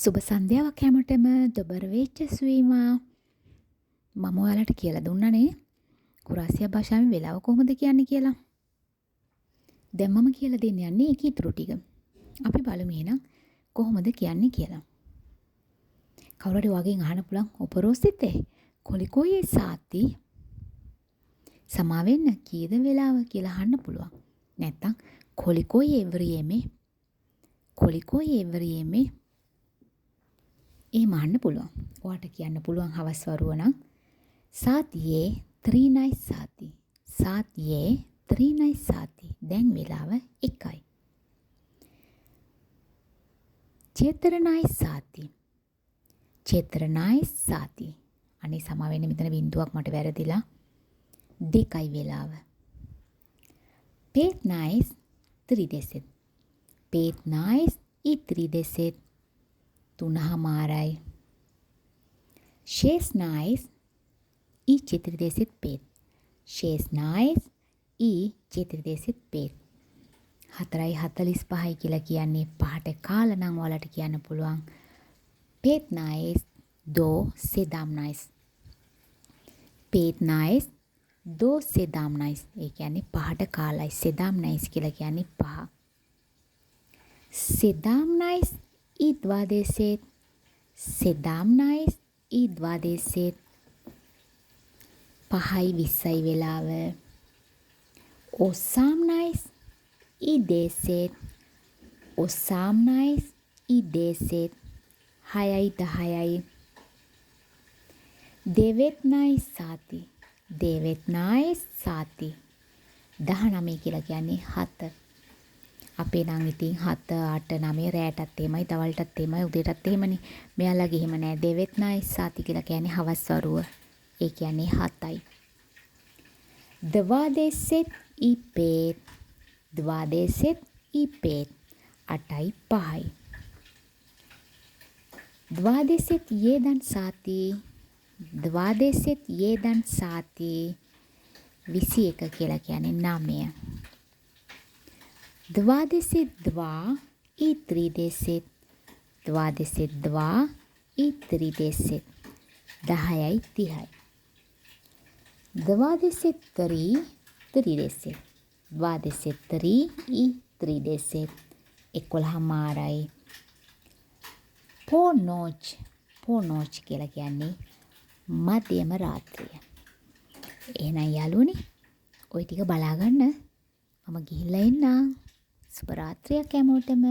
සුබ සන්ධ්‍යාවක් හැමෝටම දොබර වෙච්ච සුවීමා. මම ඔයාලට කියලා දුන්නනේ කුරාසියා භාෂාවෙන් වෙලාව කොහොමද කියන්නේ කියලා. දැන් මම කියලා දෙන්න යන්නේ ඒකේ ඊටු ටික. අපි බලමු එහෙනම් කොහොමද කියන්නේ කියලා. කවුරු හරි වගෙන් අහන්න පුළුවන් ඔපරෝසිතේ කොලිකෝයේ සාති සමාවෙන්න කීයද වෙලාව කියලා අහන්න පුළුවන්. නැත්තම් කොලිකෝයේ එවරියේමේ කොලිකෝයේ එවරියේමේ එහෙම අහන්න පුළුවන්. ඔයාට කියන්න පුළුවන් හවස් වරුව නම් සාතියේ ත්‍රීනයි සාති. සාතියේ ත්‍රීනයි සාති. දැන් වෙලාව 1යි. චේතරනයි සාති. චේතරනයි සාති. අනේ සමා වෙන්න මෙතන බිඳුවක් මට වැරදිලා. 2යි වෙලාව. පේත් නයිස් 3 දෙසෙත්. පේත් නයිස් ඊ 3 දෙසෙත්. 3:00යි. She's nice. ඊ 4 දෙසෙත් පේත්. She's nice. ඊ 4 දෙසෙත් පේත්. 4:45යි කියලා කියන්නේ පහට කාලා නම් ඔයාලට කියන්න පුළුවන්. පේත් nice. දෝ සෙදාම් nice. පේත් nice. දෝ සෙදාම් nice. ඒ කියන්නේ පහට කාලයි. සෙදාම් nice කියලා කියන්නේ පහ. සෙදාම් nice. ඊ 2 දෙසෙත්. සෙදාම් nice. ඊ 2 දෙසෙත්. 5:20යි වෙලාව. ඔසාම් nice. ඊ දෙසෙත්. ඔසාම් nice. ඊ දෙසෙත්. 6:10යි. දෙවෙත් nice සාති. දෙවෙත් nice සාති. 19 කියලා කියන්නේ 7. අපේ නම් ඉතින් 7 8 9 රැටත් එහෙමයි දවල්ටත් එහෙමයි උදේටත් එහෙමනේ. මෙයාලගේ එහෙම නෑ. දෙවෙත් නයිස් සාති කියලා කියන්නේ හවස් වරුව. ඒ කියන්නේ 7යි. දවා දෙසෙත් ඊ පේත්. දවා දෙසෙත් ඊ පේත්. 8:05යි. දවා දෙසෙත් යේදන් සාති. දවා දෙසෙත් යේදන් සාති. 21 කියලා කියන්නේ 9. දවා දෙසෙත් දවා ඊ 3 දෙසෙත්. දවා දෙසෙත් දවා ඊ 3 දෙසෙත්. 10:30යි. දවා දෙසෙත් 3 3 දෙසෙත්. දවා දෙසෙත් 3 ඊ 3 දෙසෙත්. 11:00යි. පොනෝච්. පොනෝච් කියලා කියන්නේ මධ්‍යම රාත්‍රිය. එහෙනම් යාළුවනේ ওই ටික බලාගන්න. මම ගිහිල්ලා එන්නම්. සුබ රාත්‍රියක් හැමෝටම.